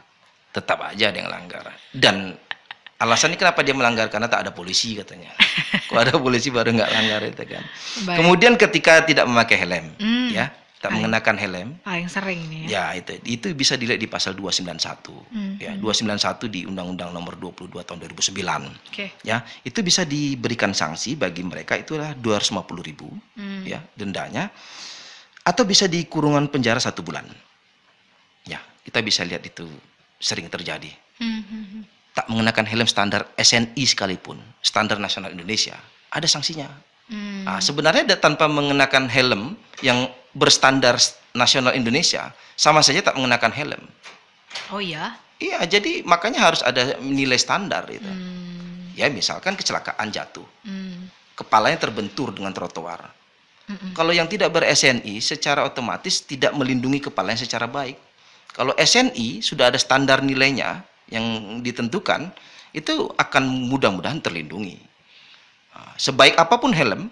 Tetap aja ada yang langgar. Dan alasannya kenapa dia melanggar, karena tak ada polisi katanya. Kalau ada polisi baru nggak langgar itu kan. Baik. Kemudian ketika tidak memakai helm, ya. Tak mengenakan helm. Paling sering ini ya. Ya, itu bisa dilihat di pasal 291. Ya, 291 di Undang-Undang Nomor 22 Tahun 2009. Ya, itu bisa diberikan sanksi bagi mereka itulah 250.000 ya, dendanya, atau bisa di kurungan penjara 1 bulan. Ya, kita bisa lihat itu sering terjadi. Tak mengenakan helm standar SNI sekalipun, standar nasional Indonesia, ada sanksinya. Sebenarnya tanpa mengenakan helm yang berstandar nasional Indonesia sama saja tak mengenakan helm. Oh iya? Iya, jadi makanya harus ada nilai standar itu. Ya, misalkan kecelakaan jatuh, kepalanya terbentur dengan trotoar. Kalau yang tidak ber-SNI secara otomatis tidak melindungi kepalanya secara baik. Kalau SNI sudah ada standar nilainya yang ditentukan, itu akan mudah-mudahan terlindungi. Sebaik apapun helm,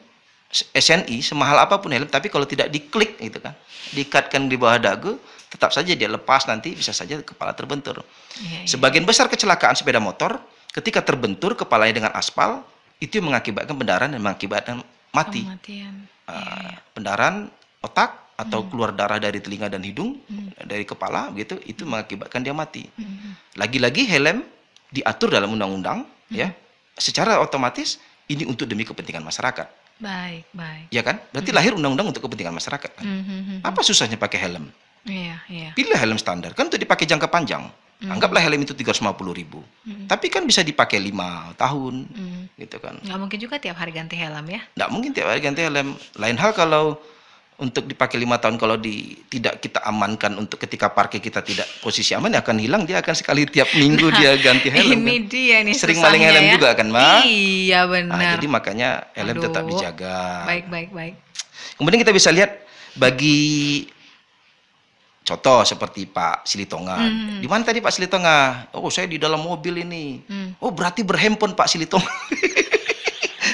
SNI, semahal apapun helm, tapi kalau tidak diklik gitu kan, diikatkan di bawah dagu, tetap saja dia lepas, nanti bisa saja kepala terbentur. Sebagian besar kecelakaan sepeda motor, ketika terbentur kepalanya dengan aspal, itu mengakibatkan pendarahan dan mengakibatkan mati. Pendarahan otak atau keluar darah dari telinga dan hidung, dari kepala gitu, itu mengakibatkan dia mati. Lagi-lagi helm diatur dalam undang-undang, ya, secara otomatis ini untuk demi kepentingan masyarakat. Baik. Ya kan? Berarti lahir undang-undang untuk kepentingan masyarakat kan? Apa susahnya pakai helm? Iya. Pilih helm standar kan untuk dipakai jangka panjang. Anggaplah helm itu 350.000. Tapi kan bisa dipakai 5 tahun, gitu kan. Nggak mungkin juga tiap hari ganti helm ya. Nggak mungkin tiap hari ganti helm. Lain hal kalau untuk dipakai 5 tahun, kalau tidak kita amankan untuk ketika parkir kita tidak posisi aman, akan hilang, dia akan sekali tiap minggu dia ganti helm. Ini kan. dia nih Sering maling helm ya. juga kan, Mbak? Iya benar. Jadi makanya helm tetap Aduh. dijaga. Baik. Kemudian kita bisa lihat bagi contoh seperti Pak Silitonga. Di mana tadi Pak Silitonga? Oh, saya di dalam mobil ini. Oh, berarti berhandphone Pak Silitonga.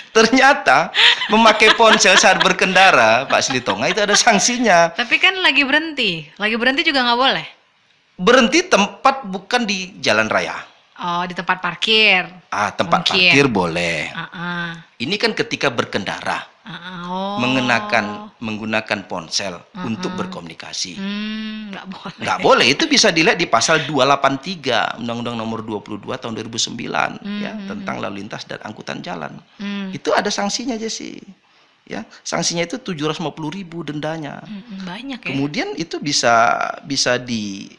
Ternyata memakai ponsel saat berkendara, Pak Silitonga, itu ada sanksinya. Tapi kan lagi berhenti juga nggak boleh. Berhenti tempat bukan di jalan raya. Oh, di tempat parkir. Tempat Mungkin. parkir boleh. Ah. Ini kan ketika berkendara, Oh. menggunakan ponsel untuk berkomunikasi. Nggak boleh. Nggak boleh, itu bisa dilihat di pasal 283 Undang-Undang Nomor 22 Tahun 2009 ya, tentang lalu lintas dan angkutan jalan. Itu ada sanksinya, Jesse. Ya, sanksinya itu 750.000 dendanya. Banyak ya. Kemudian itu bisa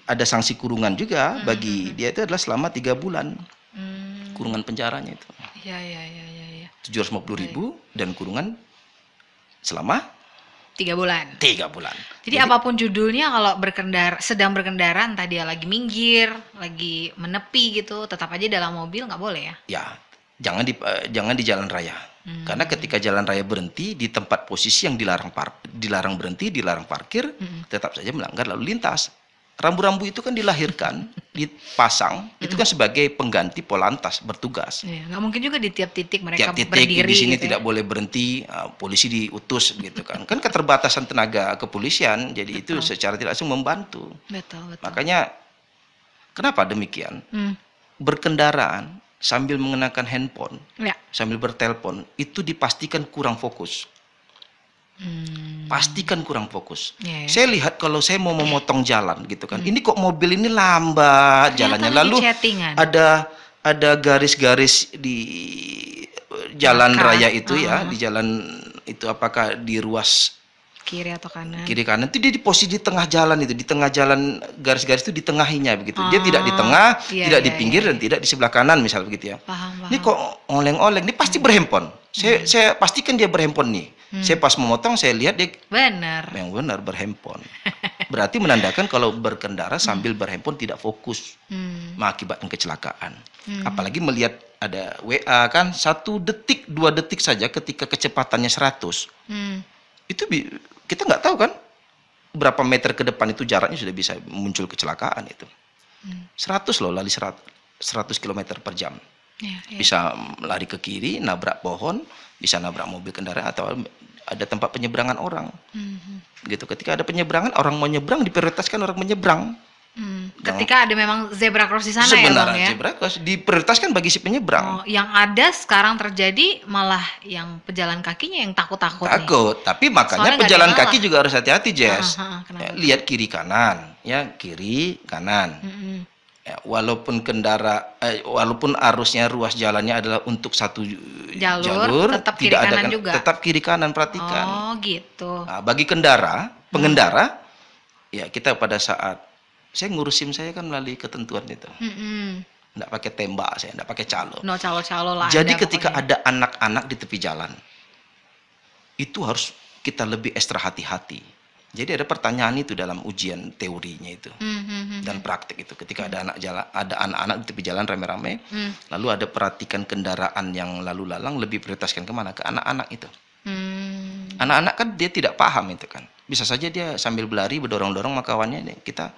ada sanksi kurungan juga bagi dia, itu adalah selama 3 bulan. Kurungan penjaranya itu. Iya. 750.000 dan kurungan selama 3 bulan. 3 bulan. Jadi apapun judulnya, kalau sedang berkendara, entah dia lagi minggir, lagi menepi gitu, tetap aja dalam mobil nggak boleh ya? Ya, jangan di jalan raya. Karena ketika jalan raya berhenti di tempat posisi yang dilarang berhenti, dilarang parkir, tetap saja melanggar lalu lintas. Rambu-rambu itu kan dilahirkan, dipasang, itu kan sebagai pengganti polantas bertugas. Iya, nggak mungkin juga di tiap titik mereka Tiap titik berdiri di sini gitu tidak boleh berhenti, polisi diutus gitu kan. Kan keterbatasan tenaga kepolisian, jadi itu secara tidak langsung membantu. Betul. Makanya kenapa demikian? Berkendaraan sambil mengenakan handphone, Ya. sambil bertelepon, itu dipastikan kurang fokus. Pastikan kurang fokus. Ya. Saya lihat kalau saya mau memotong jalan gitu kan, ini kok mobil ini lambat jalannya, lalu chattingan. ada garis-garis di jalan raya itu ya, di jalan itu, apakah di ruas kiri atau kanan? kiri kanan, itu dia di posisi di tengah jalan, itu di tengah jalan, garis-garis itu ditengahinya begitu. Dia tidak di tengah, tidak di pinggir, dan tidak di sebelah kanan misal begitu ya. Paham. Ini kok oleng-oleng, ini pasti berhandphone. Saya pastikan dia berhandphone nih. Saya pas memotong, saya lihat dia yang benar berhandphone. Berarti menandakan kalau berkendara sambil berhandphone tidak fokus, mengakibatkan kecelakaan. Apalagi melihat ada WA kan, 1 detik 2 detik saja ketika kecepatannya 100, itu kita nggak tahu kan berapa meter ke depan itu jaraknya sudah bisa muncul kecelakaan itu. 100 loh, lari 100 km per jam. Bisa lari ke kiri, nabrak pohon, bisa nabrak mobil kendaraan, atau ada tempat penyeberangan orang. Gitu. Ketika ada penyeberangan, orang mau nyebrang, diprioritaskan orang menyeberang. Ketika ada memang zebra cross di sana ya, Bang Sebenarnya ya? zebra cross diprioritaskan bagi si penyeberang. Yang ada sekarang terjadi malah yang pejalan kakinya yang takut-takut nih. Takut, tapi makanya Soalnya nggak ada pejalan yang kaki ngalah. juga harus hati-hati, Jess. Kenapa? Ya, lihat kiri kanan, ya, kiri kanan. Ya, walaupun arusnya, ruas jalannya adalah untuk satu jalur, tetap kiri kanan juga? tetap kiri kanan, perhatikan. Oh gitu. Nah, bagi pengendara, ya kita pada saat saya ngurus SIM saya kan melalui ketentuan itu. Nggak pakai tembak, saya nggak pakai calo. No calo-calo lah. Jadi ada ketika pokoknya. ada anak-anak di tepi jalan, itu harus kita lebih ekstra hati-hati. Jadi ada pertanyaan itu dalam ujian teorinya itu dan praktik itu. Ketika ada anak-anak di tepi jalan rame-rame, lalu ada perhatikan kendaraan yang lalu lalang, lebih prioritaskan kemana? Ke anak-anak itu. Anak-anak kan dia tidak paham itu kan. Bisa saja dia sambil berlari berdorong-dorong sama kawannya, kita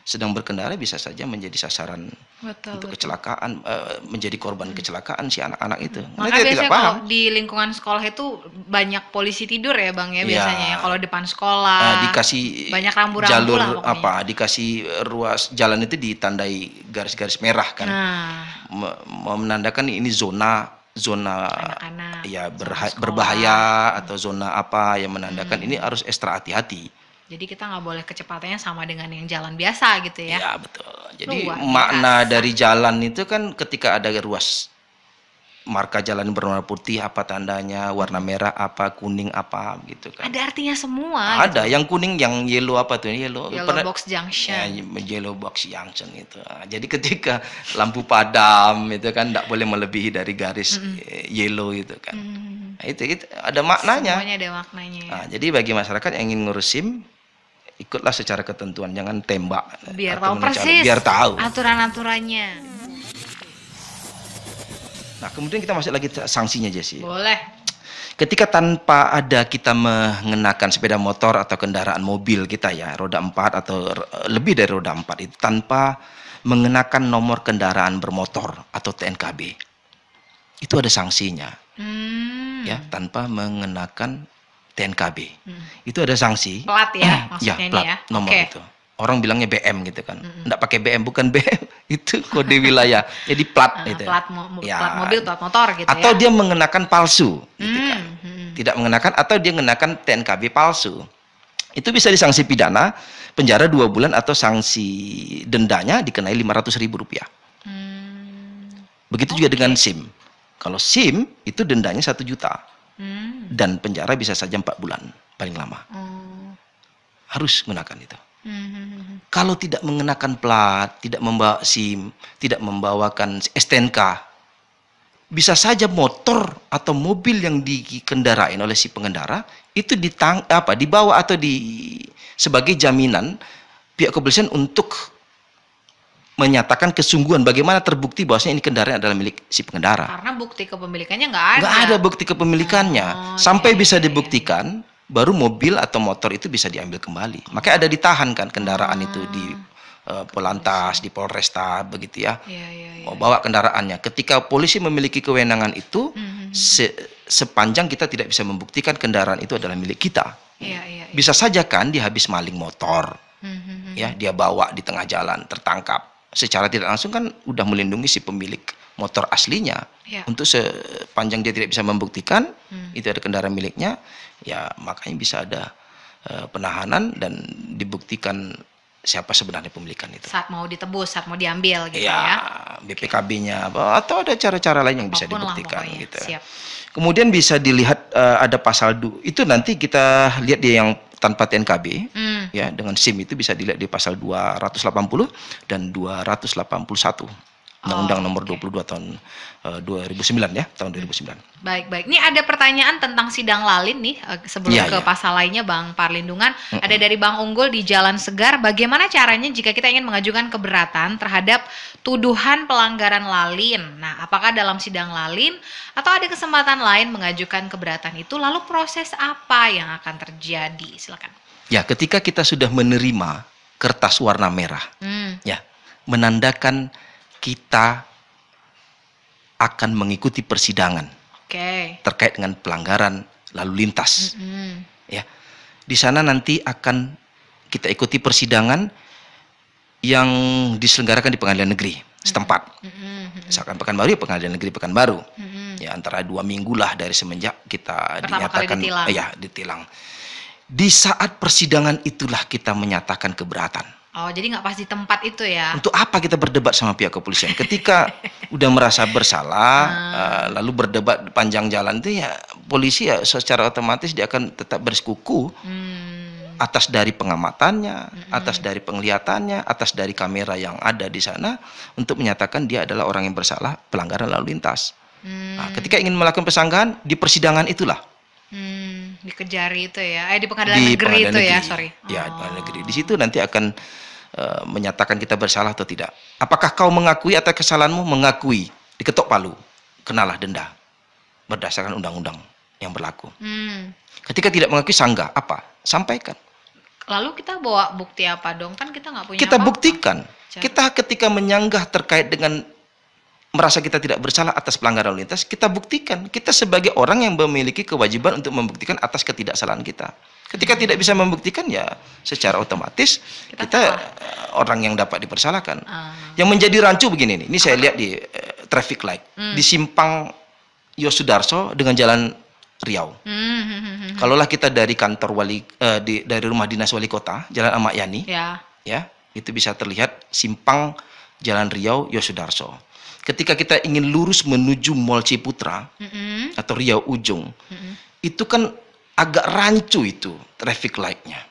sedang berkendara bisa saja menjadi sasaran untuk kecelakaan, menjadi korban kecelakaan si anak-anak itu. Maka biasanya kalau di lingkungan sekolah itu banyak polisi tidur ya, Bang ya, biasanya ya. Kalau depan sekolah dikasih banyak rambu-rambu jalur lah pokoknya. dikasih ruas jalan itu ditandai garis-garis merah kan. Menandakan ini zona anak-anak, ya berbahaya, atau zona apa yang menandakan ini harus ekstra hati-hati. Jadi kita nggak boleh kecepatannya sama dengan yang jalan biasa gitu ya? Ya betul. Jadi makna dari jalan itu kan ketika ada ruas marka jalan berwarna putih apa tandanya, warna merah apa, kuning apa gitu kan. Ada artinya semua. Ada yang kuning, yang yellow apa tuh? Yellow box junction. Ya, yellow box junction itu. Jadi ketika lampu padam itu kan tidak boleh melebihi dari garis yellow itu kan. Nah, itu ada maknanya. Semuanya ada maknanya. Nah, jadi bagi masyarakat yang ingin ngurus SIM, ikutlah secara ketentuan, jangan tembak. Biar atau tahu persis. Biar tahu Aturan-aturannya. Nah, kemudian kita masuk lagi sanksinya, Jesse. Boleh. Ketika tanpa ada kita mengenakan sepeda motor atau kendaraan mobil kita ya, roda 4 atau lebih dari roda 4 itu tanpa mengenakan nomor kendaraan bermotor atau TNKB. Itu ada sanksinya. Ya, tanpa mengenakan TNKB. Itu ada sanksi. Plat ya, maksudnya ya, plat, ini ya. nomor itu. Orang bilangnya BM gitu kan. Enggak pakai BM, bukan BM. Itu kode wilayah. Jadi plat itu. Plat mobil, plat motor gitu atau ya. dia mengenakan palsu gitu kan. Tidak mengenakan atau dia mengenakan TNKB palsu. Itu bisa disanksi pidana, penjara 2 bulan atau sanksi dendanya dikenai Rp500.000. Begitu juga dengan SIM. Kalau SIM itu dendanya 1 juta. Dan penjara bisa saja 4 bulan paling lama. Harus menggunakan itu. Kalau tidak mengenakan plat, tidak membawa SIM, tidak membawakan STNK, bisa saja motor atau mobil yang dikendarain oleh si pengendara itu dibawa atau sebagai jaminan pihak kepolisian untuk menyatakan kesungguhan bagaimana terbukti bahwasanya ini kendaraan adalah milik si pengendara. Karena bukti kepemilikannya nggak ada. Nggak ada bukti kepemilikannya. Sampai bisa dibuktikan, baru mobil atau motor itu bisa diambil kembali. Makanya ada ditahan kan kendaraan itu di Polantas, di Polresta, begitu ya. Mau bawa kendaraannya. Ketika polisi memiliki kewenangan itu, sepanjang kita tidak bisa membuktikan kendaraan itu adalah milik kita. Bisa saja kan dia habis maling motor, ya dia bawa di tengah jalan, tertangkap. Secara tidak langsung kan udah melindungi si pemilik motor aslinya. Untuk sepanjang dia tidak bisa membuktikan itu ada kendaraan miliknya, ya makanya bisa ada penahanan dan dibuktikan siapa sebenarnya pemilikan itu. Saat mau ditebus, saat mau diambil gitu ya. BPKB-nya atau ada cara-cara lain yang bisa dibuktikan gitu. Siap. Kemudian bisa dilihat ada pasal itu nanti kita lihat dia yang tanpa TNKB ya, dengan SIM itu bisa dilihat di pasal 280 dan 281 Undang-Undang nomor 22 tahun 2009 ya, tahun 2009. Baik. Ini ada pertanyaan tentang sidang lalin nih sebelum ke pasal lainnya, Bang Parlindungan. Ada dari Bang Unggul di Jalan Segar. Bagaimana caranya jika kita ingin mengajukan keberatan terhadap tuduhan pelanggaran lalin? Nah, apakah dalam sidang lalin atau ada kesempatan lain mengajukan keberatan itu? Lalu proses apa yang akan terjadi? Silakan. Ya, ketika kita sudah menerima kertas warna merah, ya, menandakan kita akan mengikuti persidangan terkait dengan pelanggaran lalu lintas. Ya, di sana nanti akan kita ikuti persidangan yang diselenggarakan di pengadilan negeri setempat. Misalkan Pekanbaru, ya pengadilan negeri Pekanbaru. Ya, antara 2 minggu lah dari semenjak kita dinyatakan ditilang. Di saat persidangan itulah kita menyatakan keberatan. Oh, jadi nggak pas di tempat itu ya? Untuk apa kita berdebat sama pihak kepolisian? Ketika udah merasa bersalah, lalu berdebat panjang jalan itu ya polisi ya secara otomatis dia akan tetap bersikuku atas dari pengamatannya, atas dari penglihatannya, atas dari kamera yang ada di sana untuk menyatakan dia adalah orang yang bersalah pelanggaran lalu lintas. Nah, ketika ingin melakukan pesanggahan di persidangan itulah. Dikejari itu ya, di pengadilan negeri itu ya, sorry. Ya, di pengadilan negeri. Di situ nanti akan menyatakan kita bersalah atau tidak. Apakah kau mengakui atas kesalahanmu? Mengakui, diketok palu, kenalah denda berdasarkan undang-undang yang berlaku. Ketika tidak mengakui, sanggah, apa? Sampaikan. Lalu kita bawa bukti apa dong? Kan kita nggak punya kita apa-apa. Buktikan. Kita ketika menyanggah terkait dengan merasa kita tidak bersalah atas pelanggaran lalu lintas, kita buktikan. Kita sebagai orang yang memiliki kewajiban untuk membuktikan atas ketidaksalahan kita. Ketika tidak bisa membuktikan, ya secara otomatis kita orang yang dapat dipersalahkan. Yang menjadi rancu begini nih. Ini saya lihat di traffic light di simpang Yosudarso dengan Jalan Riau. Kalaulah kita dari kantor dari rumah dinas wali kota, Jalan Ahmad Yani, ya itu bisa terlihat simpang Jalan Riau Yosudarso. Ketika kita ingin lurus menuju Mall Ciputra atau Riau Ujung, itu kan agak rancu itu traffic light-nya.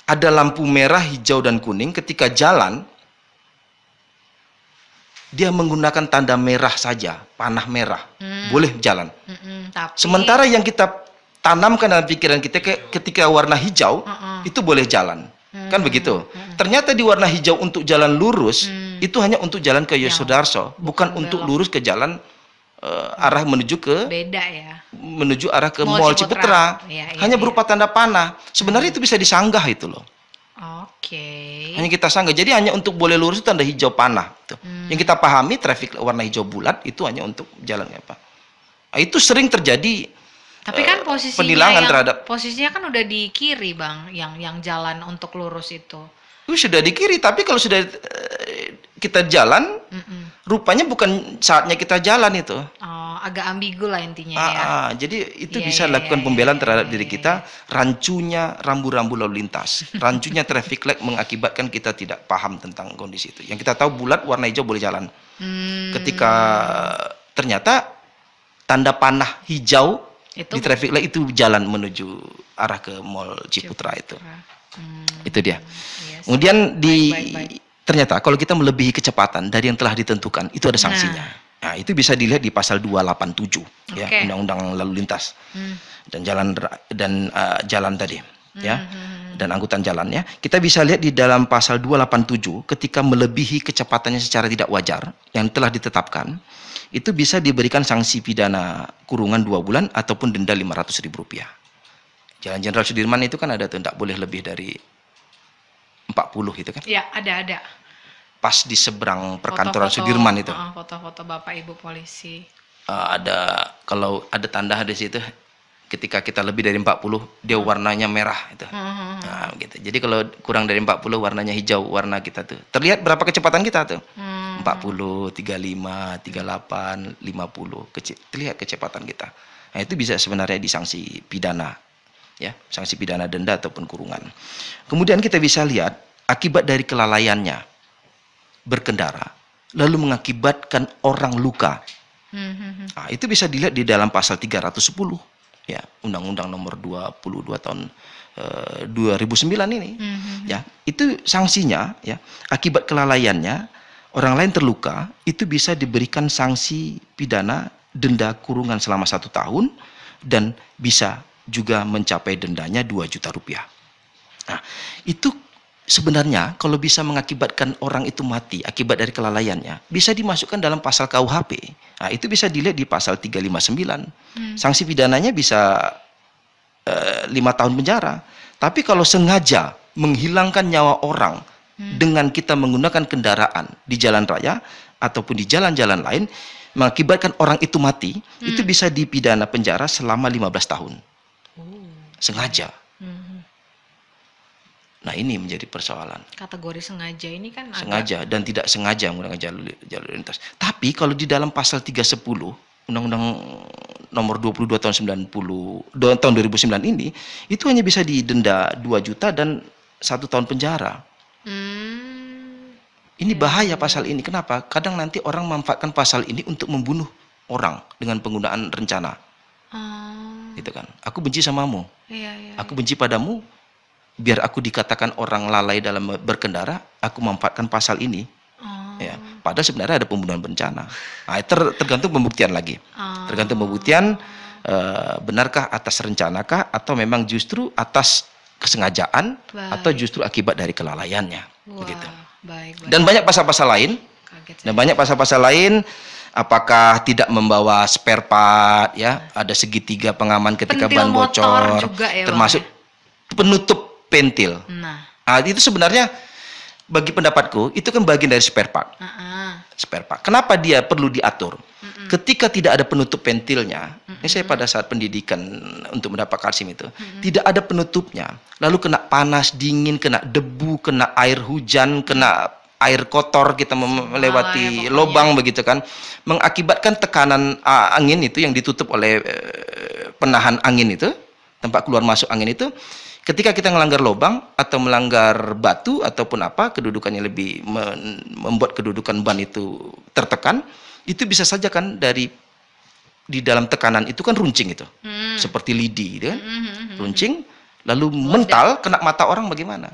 Ada lampu merah, hijau, dan kuning. Ketika jalan, dia menggunakan tanda merah saja, panah merah, boleh jalan. Tapi Sementara yang kita tanamkan dalam pikiran kita ketika warna hijau, itu boleh jalan. Kan begitu. Ternyata di warna hijau untuk jalan lurus, itu hanya untuk jalan ke Yosudarso, bukan untuk lurus ke jalan arah menuju ke beda ya. menuju arah ke Mall Mall Ciputra. Ciputra. Iya, iya, Hanya iya. berupa tanda panah. Sebenarnya itu bisa disanggah itu loh. Oke. Hanya kita sanggah. Jadi hanya untuk boleh lurus itu tanda hijau panah. Tuh. Yang kita pahami traffic warna hijau bulat itu hanya untuk jalan apa. Nah, itu sering terjadi Tapi kan posisinya penilangan terhadap posisinya kan udah di kiri, Bang, yang jalan untuk lurus itu. sudah di kiri, tapi kalau sudah kita jalan, rupanya bukan saatnya kita jalan itu. Oh, agak ambigu lah intinya ya. Jadi itu Iya, bisa iya, lakukan iya, pembelaan iya, terhadap iya, diri iya, kita, rancunya rambu-rambu lalu lintas, rancunya traffic light mengakibatkan kita tidak paham tentang kondisi itu. Yang kita tahu bulat warna hijau boleh jalan. Ketika ternyata tanda panah hijau Itu di traffic light itu jalan menuju arah ke Mall Ciputra itu. Itu dia. Yes. Kemudian Baik. ternyata kalau kita melebihi kecepatan dari yang telah ditentukan, itu ada sanksinya. Nah, itu bisa dilihat di pasal 287 ya, Oke. Undang-Undang Lalu Lintas dan jalan tadi ya. Dan angkutan jalan ya. Kita bisa lihat di dalam pasal 287 ketika melebihi kecepatannya secara tidak wajar yang telah ditetapkan, itu bisa diberikan sanksi pidana kurungan 2 bulan ataupun denda Rp500.000. Jalan Jenderal Sudirman itu kan ada tuh, tidak boleh lebih dari 40 itu kan. Ya, ada. Pas di seberang perkantoran Foto-foto, Sudirman itu. foto-foto Bapak Ibu polisi. Ada kalau ada tanda di situ ketika kita lebih dari 40 dia warnanya merah itu. Nah, gitu. Jadi kalau kurang dari 40 warnanya hijau, warna kita tuh. Terlihat berapa kecepatan kita tuh. 40, 35, 38, 50. Terlihat kecepatan kita. Nah, itu bisa sebenarnya disanksi pidana. Ya, sanksi pidana denda ataupun kurungan. Kemudian kita bisa lihat akibat dari kelalaiannya berkendara lalu mengakibatkan orang luka. Nah, itu bisa dilihat di dalam pasal 310 ya, Undang-Undang Nomor 22 tahun 2009 ini. Ya, itu sanksinya ya, akibat kelalaiannya orang lain terluka, itu bisa diberikan sanksi pidana denda kurungan selama 1 tahun dan bisa juga mencapai dendanya Rp2 juta. Nah, itu sebenarnya kalau bisa mengakibatkan orang itu mati akibat dari kelalaiannya, bisa dimasukkan dalam pasal KUHP. Nah, itu bisa dilihat di pasal 359. Sanksi pidananya bisa 5 tahun penjara. Tapi kalau sengaja menghilangkan nyawa orang dengan kita menggunakan kendaraan di jalan raya ataupun di jalan-jalan lain, mengakibatkan orang itu mati, itu bisa dipidana penjara selama 15 tahun. Sengaja. Nah, ini menjadi persoalan. Kategori sengaja ini kan Sengaja dan tidak sengaja menggunakan jalur lintas. Tapi kalau di dalam pasal 310 Undang-Undang Nomor 22 tahun 2009 ini, itu hanya bisa didenda 2 juta dan 1 tahun penjara. Ini bahaya pasal ini. Kenapa? Kadang nanti orang memanfaatkan pasal ini untuk membunuh orang dengan penggunaan rencana. Gitu kan. Aku benci samamu. Aku benci padamu. Biar aku dikatakan orang lalai dalam berkendara, aku memanfaatkan pasal ini. Ya, padahal sebenarnya ada pembunuhan berencana. Nah, tergantung pembuktian lagi. Tergantung pembuktian, benarkah atas rencanakah atau memang justru atas kesengajaan atau justru akibat dari kelalaiannya. Begitu. Baik. Dan banyak pasal-pasal lain. Apakah tidak membawa spare part, ya, ada segitiga pengaman ketika Pentil ban motor bocor, juga ya, termasuk penutup pentil. Nah, itu sebenarnya bagi pendapatku itu kan bagian dari spare part. Spare part. Kenapa dia perlu diatur? Ketika tidak ada penutup pentilnya, ini saya pada saat pendidikan untuk mendapat kalsium itu, tidak ada penutupnya. Lalu kena panas, dingin, kena debu, kena air hujan, kena air kotor, kita melewati lubang begitu kan, mengakibatkan tekanan angin itu yang ditutup oleh penahan angin itu, tempat keluar masuk angin itu. Ketika kita melanggar lubang atau melanggar batu ataupun apa, kedudukannya lebih membuat kedudukan ban itu tertekan, itu bisa saja kan dari di dalam tekanan itu kan runcing itu. Seperti lidi gitu kan. Runcing lalu mental kena mata orang bagaimana?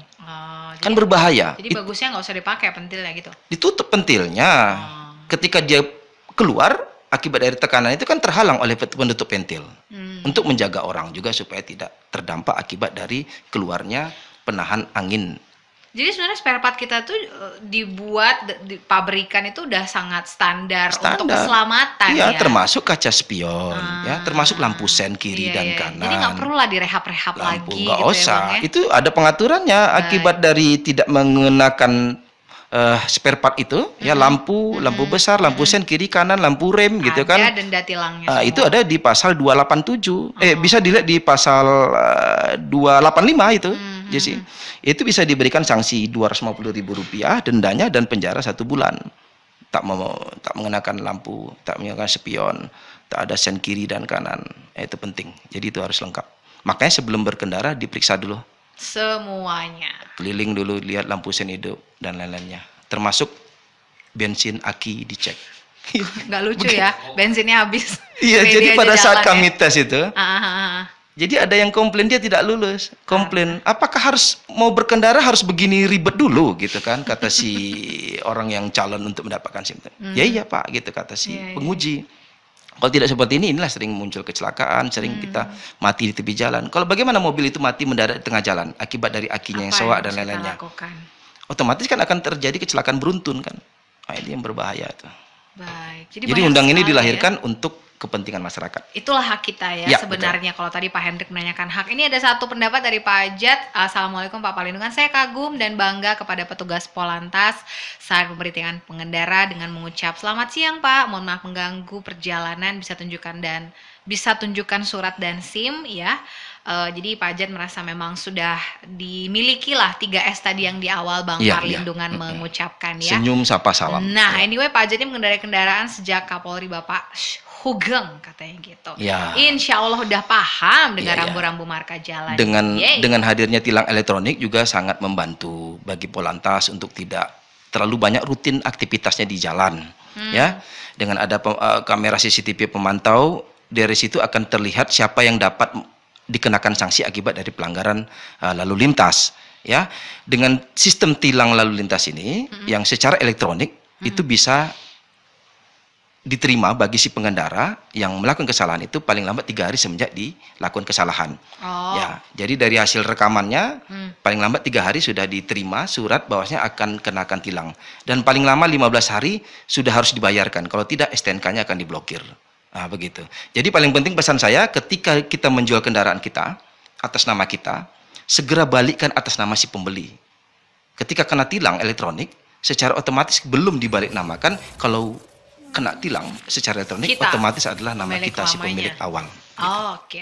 Kan berbahaya. Jadi bagusnya nggak usah dipakai pentilnya gitu. Ditutup pentilnya. Ketika dia keluar akibat dari tekanan itu kan terhalang oleh penutup pentil. Untuk menjaga orang juga supaya tidak terdampak akibat dari keluarnya penahan angin. Jadi sebenarnya spare part kita tuh dibuat di pabrikan itu udah sangat standar untuk keselamatan ya. Ya. Termasuk kaca spion, ya, termasuk lampu sen kiri dan kanan. Jadi nggak perlu lah direhab-rehab lagi. Nggak gitu usah. Ya, Bang, ya? Itu ada pengaturannya akibat dari tidak mengenakan spare part itu, ya, lampu besar, lampu sen kiri kanan, lampu rem gitu kan. Ada denda tilangnya. Itu ada di pasal 287. Bisa dilihat di pasal 285 itu. Jesse. Itu bisa diberikan sanksi Rp250.000 dendanya dan penjara 1 bulan. Tak mengenakan lampu, tak mengenakan spion, tak ada sen kiri dan kanan. Itu penting. Jadi itu harus lengkap. Makanya sebelum berkendara diperiksa dulu semuanya. Keliling dulu, lihat lampu sen hidup dan lain-lainnya. Termasuk bensin aki dicek. Nggak lucu ya, bensinnya habis. Iya, jadi pada saat kami tes itu, jadi ada yang komplain dia tidak lulus. Komplain, apakah harus mau berkendara harus begini ribet dulu gitu kan, kata si orang yang calon untuk mendapatkan SIM. Ya iya Pak, gitu kata si penguji. Kalau tidak seperti ini, inilah sering muncul kecelakaan, sering kita mati di tepi jalan. Kalau bagaimana mobil itu mati mendarat di tengah jalan akibat dari akinya yang soak dan lain-lainnya. Otomatis kan akan terjadi kecelakaan beruntun kan. Nah, ini yang berbahaya tuh. Baik. Jadi undang ini dilahirkan untuk kepentingan masyarakat. Itulah hak kita ya sebenarnya. Betul. Kalau tadi Pak Hendrik menanyakan hak, ini ada satu pendapat dari Pak Ajat. Assalamualaikum Pak Palindungan, saya kagum dan bangga kepada petugas Polantas saat pemberhentian pengendara dengan mengucap selamat siang Pak, mohon maaf mengganggu perjalanan, bisa tunjukkan surat dan SIM ya. Jadi Pak Ajat merasa memang sudah dimiliki lah 3S tadi yang di awal Bang Parlindungan mengucapkan ya. Senyum, sapa, salam. Nah anyway Pak Ajat ini mengendarai kendaraan sejak Kapolri Bapak Hugeng katanya gitu. Ya. Insya Allah udah paham dengan rambu-rambu marka jalan. Dengan hadirnya tilang elektronik juga sangat membantu bagi Polantas untuk tidak terlalu banyak rutin aktivitasnya di jalan. Ya, dengan ada kamera CCTV pemantau, dari situ akan terlihat siapa yang dapat dikenakan sanksi akibat dari pelanggaran lalu lintas. Ya, dengan sistem tilang lalu lintas ini yang secara elektronik itu bisa diterima bagi si pengendara yang melakukan kesalahan itu paling lambat 3 hari semenjak dilakukan kesalahan. Ya, jadi dari hasil rekamannya paling lambat 3 hari sudah diterima surat bahwasanya akan kenakan tilang, dan paling lama 15 hari sudah harus dibayarkan. Kalau tidak STNK-nya akan diblokir. Nah, begitu. Jadi paling penting pesan saya, ketika kita menjual kendaraan kita atas nama kita, segera balikkan atas nama si pembeli. Ketika kena tilang elektronik, secara otomatis belum dibalik namakan. Kalau kena tilang secara elektronik, otomatis adalah nama kita si pemilik awal. Gitu. Oke.